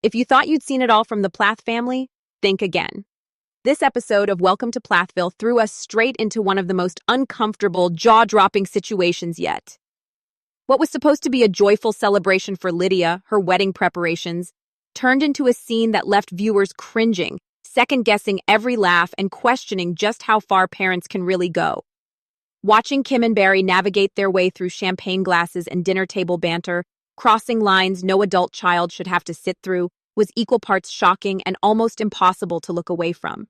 If you thought you'd seen it all from the Plath family, think again. This episode of Welcome to Plathville threw us straight into one of the most uncomfortable, jaw-dropping situations yet. What was supposed to be a joyful celebration for Lydia, her wedding preparations, turned into a scene that left viewers cringing, second-guessing every laugh and questioning just how far parents can really go. Watching Kim and Barry navigate their way through champagne glasses and dinner table banter, crossing lines no adult child should have to sit through, was equal parts shocking and almost impossible to look away from.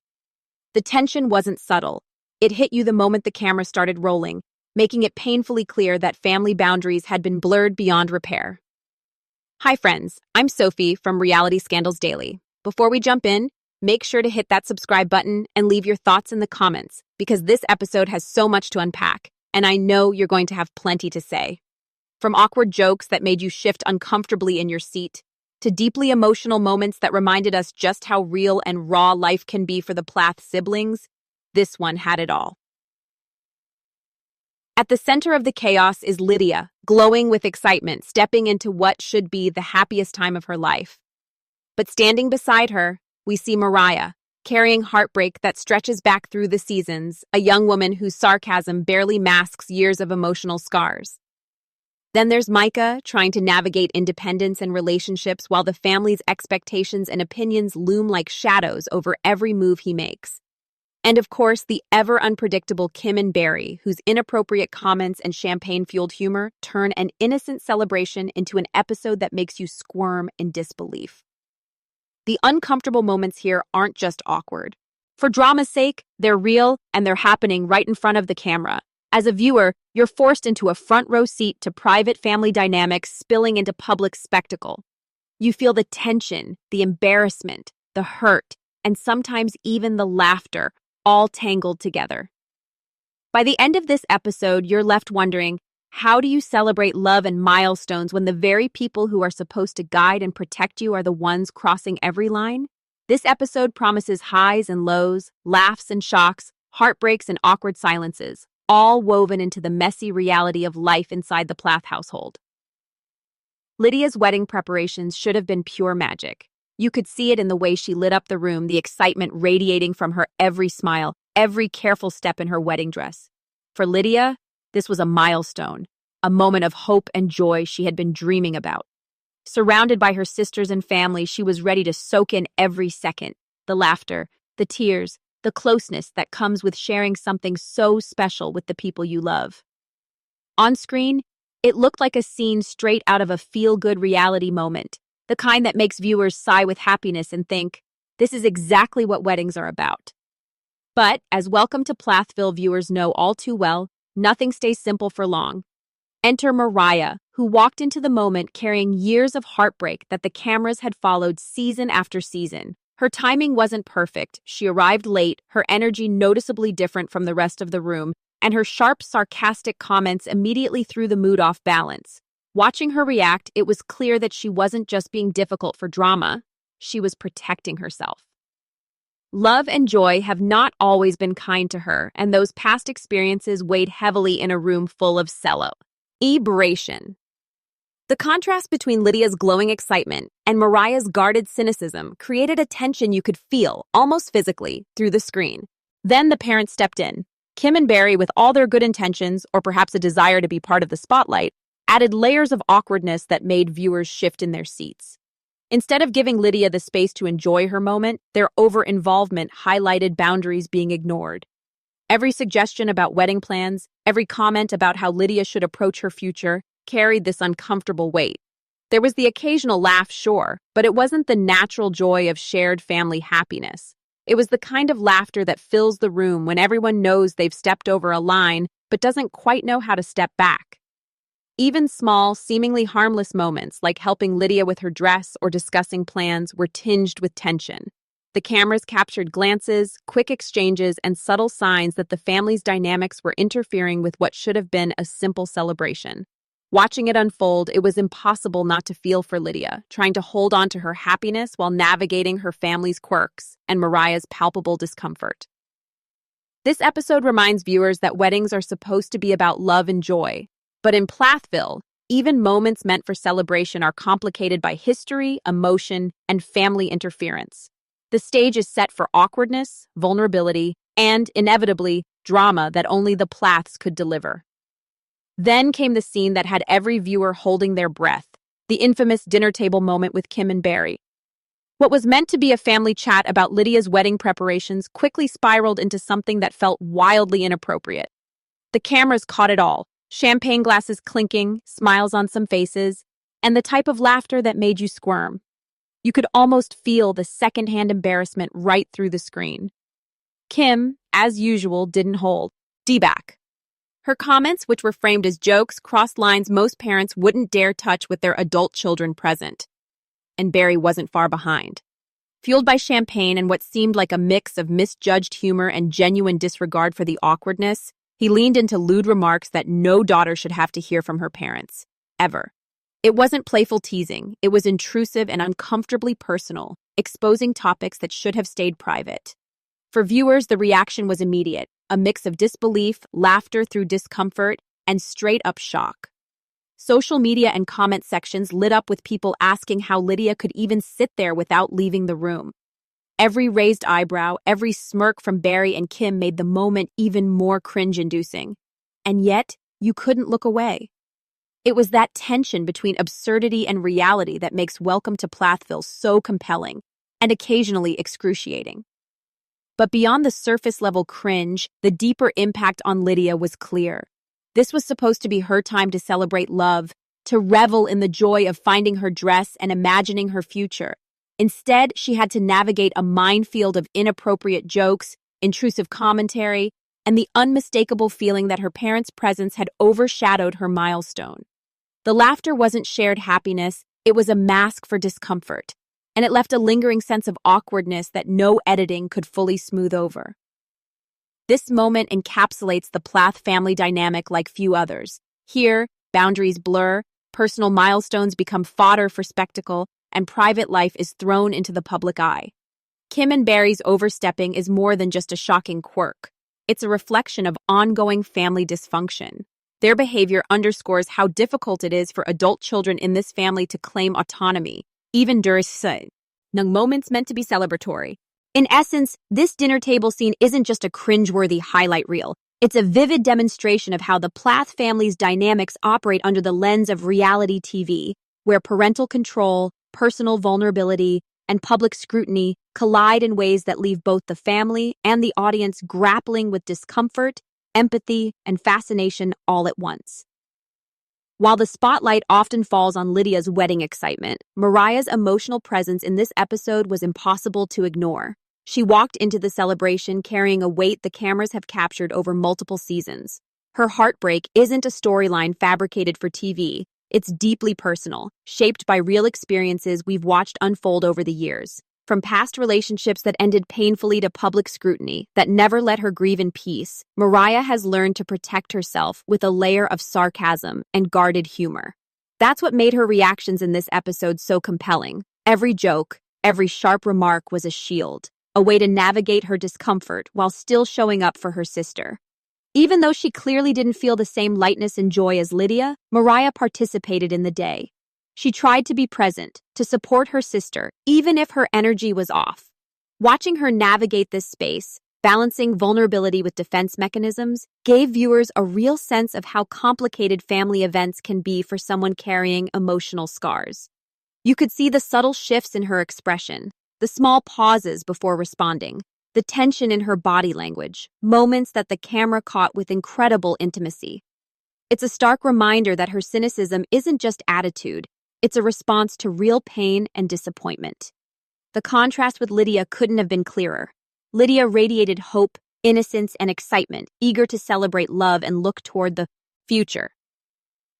The tension wasn't subtle. It hit you the moment the camera started rolling, making it painfully clear that family boundaries had been blurred beyond repair. Hi friends, I'm Sophie from Reality Scandals Daily. Before we jump in, make sure to hit that subscribe button and leave your thoughts in the comments, because this episode has so much to unpack, and I know you're going to have plenty to say. From awkward jokes that made you shift uncomfortably in your seat, to deeply emotional moments that reminded us just how real and raw life can be for the Plath siblings, this one had it all. At the center of the chaos is Lydia, glowing with excitement, stepping into what should be the happiest time of her life. But standing beside her, we see Moriah, carrying heartbreak that stretches back through the seasons, a young woman whose sarcasm barely masks years of emotional scars. Then there's Micah, trying to navigate independence and relationships while the family's expectations and opinions loom like shadows over every move he makes. And of course, the ever-unpredictable Kim and Barry, whose inappropriate comments and champagne-fueled humor turn an innocent celebration into an episode that makes you squirm in disbelief. The uncomfortable moments here aren't just awkward. For drama's sake, they're real and they're happening right in front of the camera. As a viewer, you're forced into a front-row seat to private family dynamics spilling into public spectacle. You feel the tension, the embarrassment, the hurt, and sometimes even the laughter, all tangled together. By the end of this episode, you're left wondering, how do you celebrate love and milestones when the very people who are supposed to guide and protect you are the ones crossing every line? This episode promises highs and lows, laughs and shocks, heartbreaks and awkward silences, all woven into the messy reality of life inside the Plath household. Lydia's wedding preparations should have been pure magic. You could see it in the way she lit up the room, the excitement radiating from her every smile, every careful step in her wedding dress. For Lydia, this was a milestone, a moment of hope and joy she had been dreaming about. Surrounded by her sisters and family, she was ready to soak in every second, the laughter, the tears, the closeness that comes with sharing something so special with the people you love. On screen, it looked like a scene straight out of a feel-good reality moment, the kind that makes viewers sigh with happiness and think, this is exactly what weddings are about. But, as Welcome to Plathville viewers know all too well, nothing stays simple for long. Enter Moriah, who walked into the moment carrying years of heartbreak that the cameras had followed season after season. Her timing wasn't perfect. She arrived late, her energy noticeably different from the rest of the room, and her sharp, sarcastic comments immediately threw the mood off balance. Watching her react, it was clear that she wasn't just being difficult for drama, she was protecting herself. Love and joy have not always been kind to her, and those past experiences weighed heavily in a room full of celebration. The contrast between Lydia's glowing excitement and Moriah's guarded cynicism created a tension you could feel, almost physically, through the screen. Then the parents stepped in. Kim and Barry, with all their good intentions, or perhaps a desire to be part of the spotlight, added layers of awkwardness that made viewers shift in their seats. Instead of giving Lydia the space to enjoy her moment, their over-involvement highlighted boundaries being ignored. Every suggestion about wedding plans, every comment about how Lydia should approach her future, carried this uncomfortable weight. There was the occasional laugh, sure, but it wasn't the natural joy of shared family happiness. It was the kind of laughter that fills the room when everyone knows they've stepped over a line but doesn't quite know how to step back. Even small, seemingly harmless moments like helping Lydia with her dress or discussing plans were tinged with tension. The cameras captured glances, quick exchanges, and subtle signs that the family's dynamics were interfering with what should have been a simple celebration. Watching it unfold, it was impossible not to feel for Lydia, trying to hold on to her happiness while navigating her family's quirks and Moriah's palpable discomfort. This episode reminds viewers that weddings are supposed to be about love and joy, but in Plathville, Even moments meant for celebration are complicated by history, emotion, and family interference. The stage is set for awkwardness, vulnerability, and, inevitably, drama that only the Plaths could deliver. Then came the scene that had every viewer holding their breath, the infamous dinner table moment with Kim and Barry. What was meant to be a family chat about Lydia's wedding preparations quickly spiraled into something that felt wildly inappropriate. The cameras caught it all, champagne glasses clinking, smiles on some faces, and the type of laughter that made you squirm. You could almost feel the secondhand embarrassment right through the screen. Kim, as usual, didn't hold. D-back. Her comments, which were framed as jokes, crossed lines most parents wouldn't dare touch with their adult children present. And Barry wasn't far behind. Fueled by champagne and what seemed like a mix of misjudged humor and genuine disregard for the awkwardness, he leaned into lewd remarks that no daughter should have to hear from her parents, ever. It wasn't playful teasing, it was intrusive and uncomfortably personal, exposing topics that should have stayed private. For viewers, the reaction was immediate, a mix of disbelief, laughter through discomfort, and straight-up shock. Social media and comment sections lit up with people asking how Lydia could even sit there without leaving the room. Every raised eyebrow, every smirk from Barry and Kim made the moment even more cringe-inducing. And yet, you couldn't look away. It was that tension between absurdity and reality that makes Welcome to Plathville so compelling, and occasionally excruciating. But beyond the surface-level cringe, the deeper impact on Lydia was clear. This was supposed to be her time to celebrate love, to revel in the joy of finding her dress and imagining her future. Instead, she had to navigate a minefield of inappropriate jokes, intrusive commentary, and the unmistakable feeling that her parents' presence had overshadowed her milestone. The laughter wasn't shared happiness, it was a mask for discomfort, and it left a lingering sense of awkwardness that no editing could fully smooth over. This moment encapsulates the Plath family dynamic like few others. Here, boundaries blur, personal milestones become fodder for spectacle, and private life is thrown into the public eye. Kim and Barry's overstepping is more than just a shocking quirk. It's a reflection of ongoing family dysfunction. Their behavior underscores how difficult it is for adult children in this family to claim autonomy, even during moments meant to be celebratory. In essence, this dinner table scene isn't just a cringeworthy highlight reel. It's a vivid demonstration of how the Plath family's dynamics operate under the lens of reality TV, where parental control, personal vulnerability, and public scrutiny collide in ways that leave both the family and the audience grappling with discomfort, empathy, and fascination all at once. While the spotlight often falls on Lydia's wedding excitement, Moriah's emotional presence in this episode was impossible to ignore. She walked into the celebration carrying a weight the cameras have captured over multiple seasons. Her heartbreak isn't a storyline fabricated for TV. It's deeply personal, shaped by real experiences we've watched unfold over the years. From past relationships that ended painfully to public scrutiny that never let her grieve in peace, Moriah has learned to protect herself with a layer of sarcasm and guarded humor. That's what made her reactions in this episode so compelling. Every joke, every sharp remark was a shield, a way to navigate her discomfort while still showing up for her sister. Even though she clearly didn't feel the same lightness and joy as Lydia, Moriah participated in the day. She tried to be present, to support her sister, even if her energy was off. Watching her navigate this space, balancing vulnerability with defense mechanisms, gave viewers a real sense of how complicated family events can be for someone carrying emotional scars. You could see the subtle shifts in her expression, the small pauses before responding, the tension in her body language, moments that the camera caught with incredible intimacy. It's a stark reminder that her cynicism isn't just attitude, it's a response to real pain and disappointment. The contrast with Lydia couldn't have been clearer. Lydia radiated hope, innocence, and excitement, eager to celebrate love and look toward the future.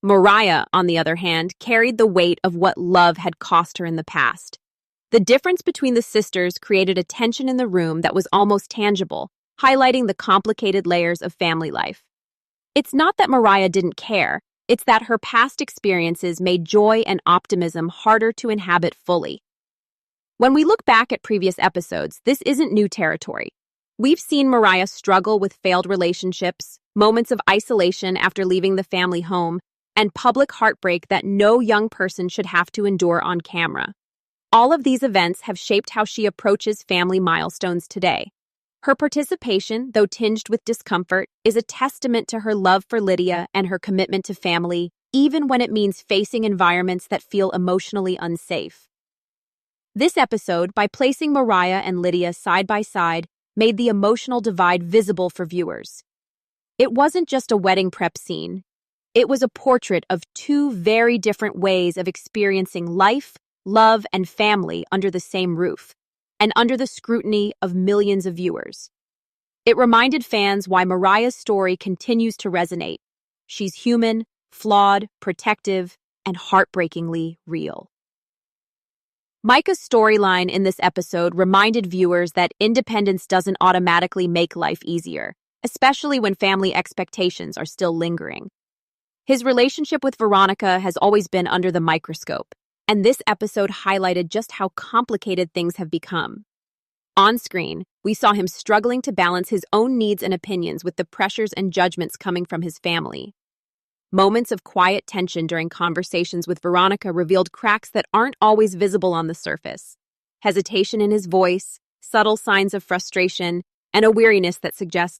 Moriah, on the other hand, carried the weight of what love had cost her in the past. The difference between the sisters created a tension in the room that was almost tangible, highlighting the complicated layers of family life. It's not that Moriah didn't care, it's that her past experiences made joy and optimism harder to inhabit fully. When we look back at previous episodes, this isn't new territory. We've seen Moriah struggle with failed relationships, moments of isolation after leaving the family home, and public heartbreak that no young person should have to endure on camera. All of these events have shaped how she approaches family milestones today. Her participation, though tinged with discomfort, is a testament to her love for Lydia and her commitment to family, even when it means facing environments that feel emotionally unsafe. This episode, by placing Moriah and Lydia side by side, made the emotional divide visible for viewers. It wasn't just a wedding prep scene. It was a portrait of two very different ways of experiencing life, love, and family under the same roof, and under the scrutiny of millions of viewers. It reminded fans why Moriah's story continues to resonate. She's human, flawed, protective, and heartbreakingly real. Micah's storyline in this episode reminded viewers that independence doesn't automatically make life easier, especially when family expectations are still lingering. His relationship with Veronica has always been under the microscope, and this episode highlighted just how complicated things have become. On screen, we saw him struggling to balance his own needs and opinions with the pressures and judgments coming from his family. Moments of quiet tension during conversations with Veronica revealed cracks that aren't always visible on the surface. Hesitation in his voice, subtle signs of frustration, and a weariness that suggests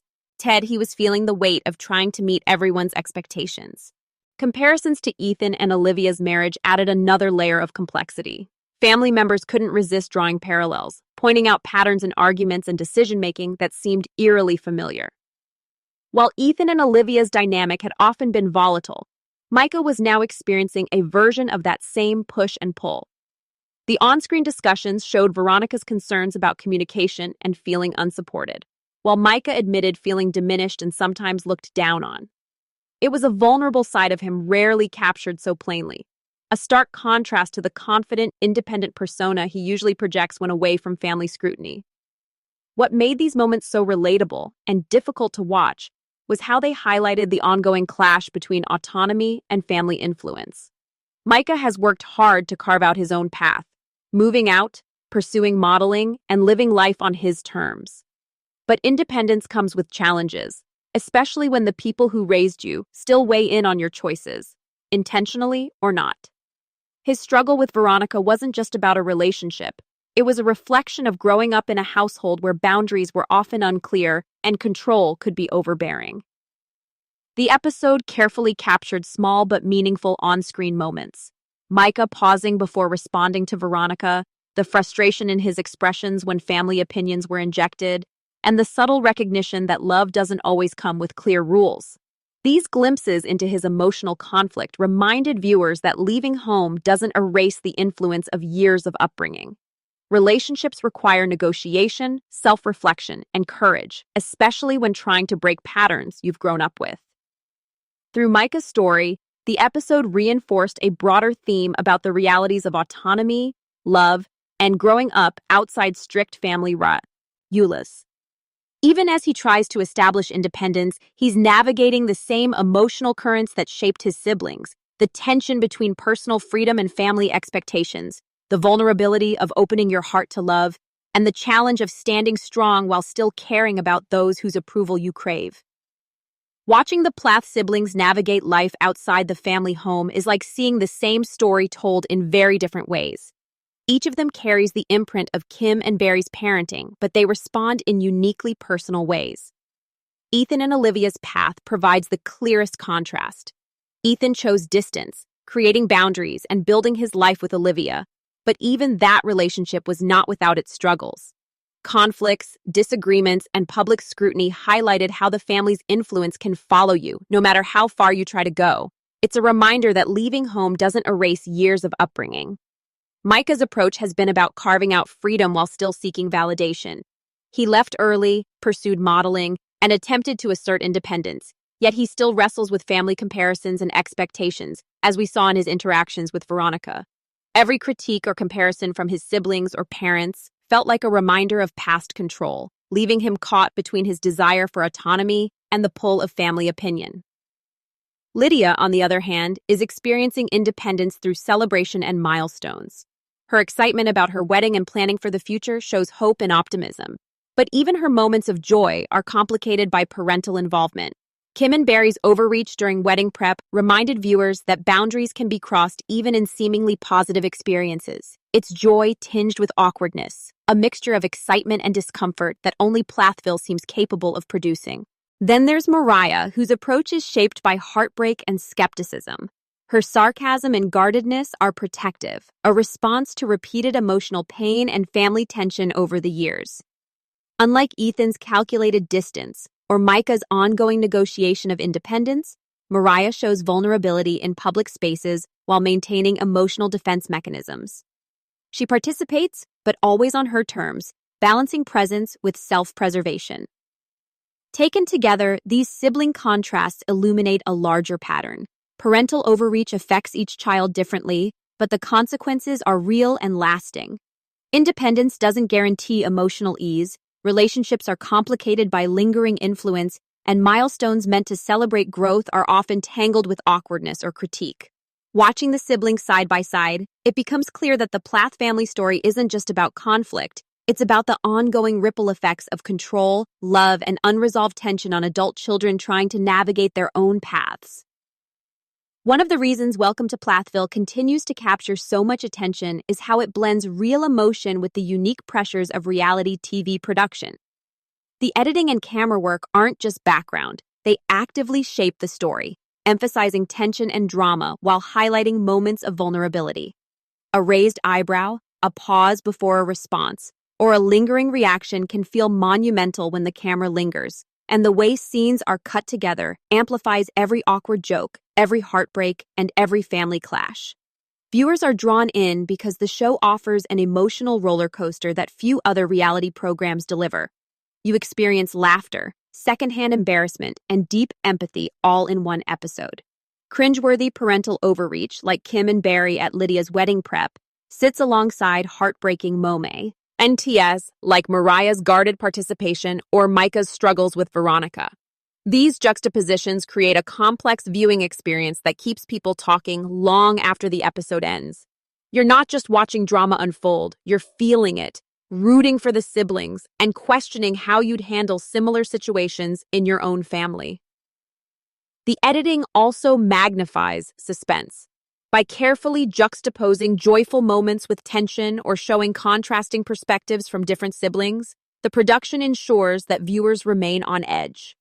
he was feeling the weight of trying to meet everyone's expectations. Comparisons to Ethan and Olivia's marriage added another layer of complexity. Family members couldn't resist drawing parallels, pointing out patterns in arguments and decision-making that seemed eerily familiar. While Ethan and Olivia's dynamic had often been volatile, Micah was now experiencing a version of that same push and pull. The on-screen discussions showed Veronica's concerns about communication and feeling unsupported, while Micah admitted feeling diminished and sometimes looked down on. It was a vulnerable side of him rarely captured so plainly, a stark contrast to the confident, independent persona he usually projects when away from family scrutiny. What made these moments so relatable and difficult to watch was how they highlighted the ongoing clash between autonomy and family influence. Micah has worked hard to carve out his own path, moving out, pursuing modeling, and living life on his terms. But independence comes with challenges, especially when the people who raised you still weigh in on your choices, intentionally or not. His struggle with Veronica wasn't just about a relationship. It was a reflection of growing up in a household where boundaries were often unclear and control could be overbearing. The episode carefully captured small but meaningful on-screen moments. Micah pausing before responding to Veronica, the frustration in his expressions when family opinions were injected, and the subtle recognition that love doesn't always come with clear rules. These glimpses into his emotional conflict reminded viewers that leaving home doesn't erase the influence of years of upbringing. Relationships require negotiation, self-reflection, and courage, especially when trying to break patterns you've grown up with. Through Micah's story, the episode reinforced a broader theme about the realities of autonomy, love, and growing up outside strict family rules. Even as he tries to establish independence, he's navigating the same emotional currents that shaped his siblings, the tension between personal freedom and family expectations, the vulnerability of opening your heart to love, and the challenge of standing strong while still caring about those whose approval you crave. Watching the Plath siblings navigate life outside the family home is like seeing the same story told in very different ways. Each of them carries the imprint of Kim and Barry's parenting, but they respond in uniquely personal ways. Ethan and Olivia's path provides the clearest contrast. Ethan chose distance, creating boundaries and building his life with Olivia, but even that relationship was not without its struggles. Conflicts, disagreements, and public scrutiny highlighted how the family's influence can follow you, no matter how far you try to go. It's a reminder that leaving home doesn't erase years of upbringing. Micah's approach has been about carving out freedom while still seeking validation. He left early, pursued modeling, and attempted to assert independence, yet he still wrestles with family comparisons and expectations, as we saw in his interactions with Veronica. Every critique or comparison from his siblings or parents felt like a reminder of past control, leaving him caught between his desire for autonomy and the pull of family opinion. Lydia, on the other hand, is experiencing independence through celebration and milestones. Her excitement about her wedding and planning for the future shows hope and optimism. But even her moments of joy are complicated by parental involvement. Kim and Barry's overreach during wedding prep reminded viewers that boundaries can be crossed even in seemingly positive experiences. It's joy tinged with awkwardness, a mixture of excitement and discomfort that only Plathville seems capable of producing. Then there's Moriah, whose approach is shaped by heartbreak and skepticism. Her sarcasm and guardedness are protective, a response to repeated emotional pain and family tension over the years. Unlike Ethan's calculated distance or Micah's ongoing negotiation of independence, Moriah shows vulnerability in public spaces while maintaining emotional defense mechanisms. She participates, but always on her terms, balancing presence with self-preservation. Taken together, these sibling contrasts illuminate a larger pattern. Parental overreach affects each child differently, but the consequences are real and lasting. Independence doesn't guarantee emotional ease, relationships are complicated by lingering influence, and milestones meant to celebrate growth are often tangled with awkwardness or critique. Watching the siblings side by side, it becomes clear that the Plath family story isn't just about conflict, it's about the ongoing ripple effects of control, love, and unresolved tension on adult children trying to navigate their own paths. One of the reasons Welcome to Plathville continues to capture so much attention is how it blends real emotion with the unique pressures of reality TV production. The editing and camera work aren't just background, they actively shape the story, emphasizing tension and drama while highlighting moments of vulnerability. A raised eyebrow, a pause before a response, or a lingering reaction can feel monumental when the camera lingers, and the way scenes are cut together amplifies every awkward joke, every heartbreak, and every family clash. Viewers are drawn in because the show offers an emotional roller coaster that few other reality programs deliver. You experience laughter, secondhand embarrassment, and deep empathy all in one episode. Cringeworthy parental overreach, like Kim and Barry at Lydia's wedding prep, sits alongside heartbreaking Monet. NTS, like Moriah's guarded participation or Micah's struggles with Veronica. These juxtapositions create a complex viewing experience that keeps people talking long after the episode ends. You're not just watching drama unfold, you're feeling it, rooting for the siblings, and questioning how you'd handle similar situations in your own family. The editing also magnifies suspense. By carefully juxtaposing joyful moments with tension or showing contrasting perspectives from different siblings, the production ensures that viewers remain on edge.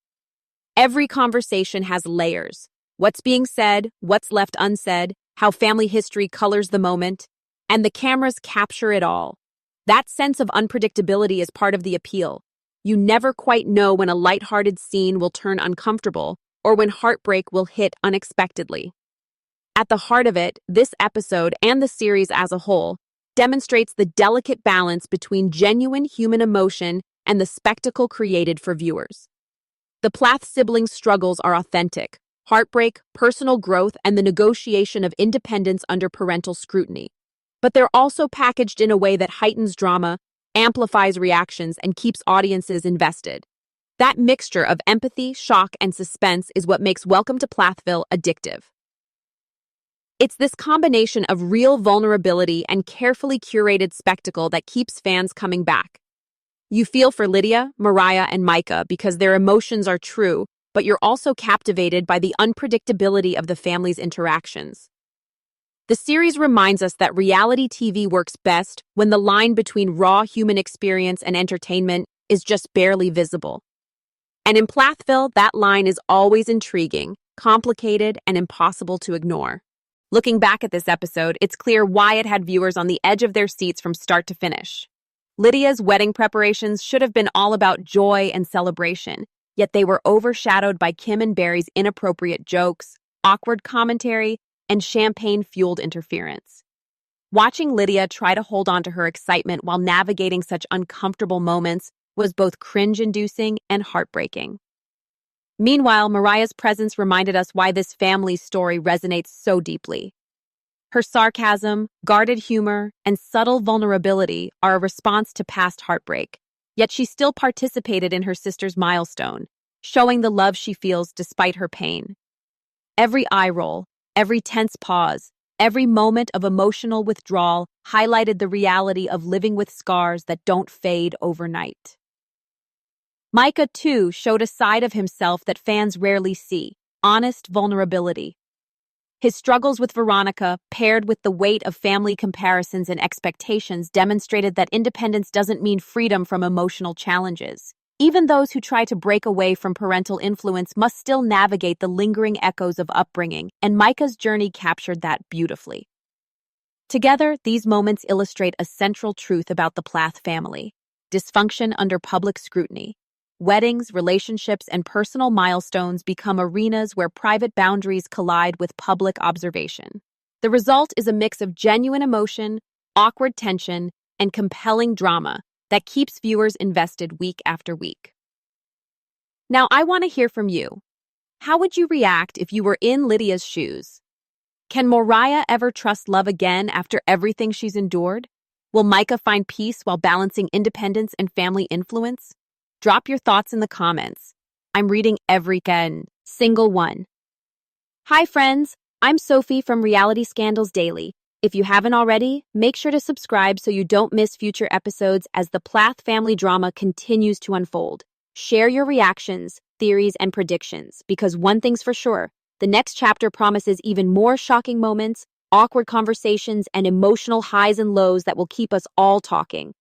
Every conversation has layers. What's being said, what's left unsaid, how family history colors the moment, and the cameras capture it all. That sense of unpredictability is part of the appeal. You never quite know when a lighthearted scene will turn uncomfortable or when heartbreak will hit unexpectedly. At the heart of it, this episode and the series as a whole demonstrates the delicate balance between genuine human emotion and the spectacle created for viewers. The Plath siblings' struggles are authentic: heartbreak, personal growth, and the negotiation of independence under parental scrutiny. But they're also packaged in a way that heightens drama, amplifies reactions, and keeps audiences invested. That mixture of empathy, shock, and suspense is what makes Welcome to Plathville addictive. It's this combination of real vulnerability and carefully curated spectacle that keeps fans coming back. You feel for Lydia, Moriah, and Micah because their emotions are true, but you're also captivated by the unpredictability of the family's interactions. The series reminds us that reality TV works best when the line between raw human experience and entertainment is just barely visible. And in Plathville, that line is always intriguing, complicated, and impossible to ignore. Looking back at this episode, it's clear why it had viewers on the edge of their seats from start to finish. Lydia's wedding preparations should have been all about joy and celebration, yet they were overshadowed by Kim and Barry's inappropriate jokes, awkward commentary, and champagne-fueled interference. Watching Lydia try to hold on to her excitement while navigating such uncomfortable moments was both cringe-inducing and heartbreaking. Meanwhile, Moriah's presence reminded us why this family's story resonates so deeply. Her sarcasm, guarded humor, and subtle vulnerability are a response to past heartbreak, yet she still participated in her sister's milestone, showing the love she feels despite her pain. Every eye roll, every tense pause, every moment of emotional withdrawal highlighted the reality of living with scars that don't fade overnight. Micah, too, showed a side of himself that fans rarely see: honest vulnerability. His struggles with Veronica, paired with the weight of family comparisons and expectations, demonstrated that independence doesn't mean freedom from emotional challenges. Even those who try to break away from parental influence must still navigate the lingering echoes of upbringing, and Micah's journey captured that beautifully. Together, these moments illustrate a central truth about the Plath family: dysfunction under public scrutiny. Weddings, relationships, and personal milestones become arenas where private boundaries collide with public observation. The result is a mix of genuine emotion, awkward tension, and compelling drama that keeps viewers invested week after week. Now, I want to hear from you. How would you react if you were in Lydia's shoes? Can Moriah ever trust love again after everything she's endured? Will Micah find peace while balancing independence and family influence? Drop your thoughts in the comments. I'm reading every single one. Hi friends, I'm Sophie from Reality Scandals Daily. If you haven't already, make sure to subscribe so you don't miss future episodes as the Plath family drama continues to unfold. Share your reactions, theories, and predictions, because one thing's for sure: the next chapter promises even more shocking moments, awkward conversations, and emotional highs and lows that will keep us all talking.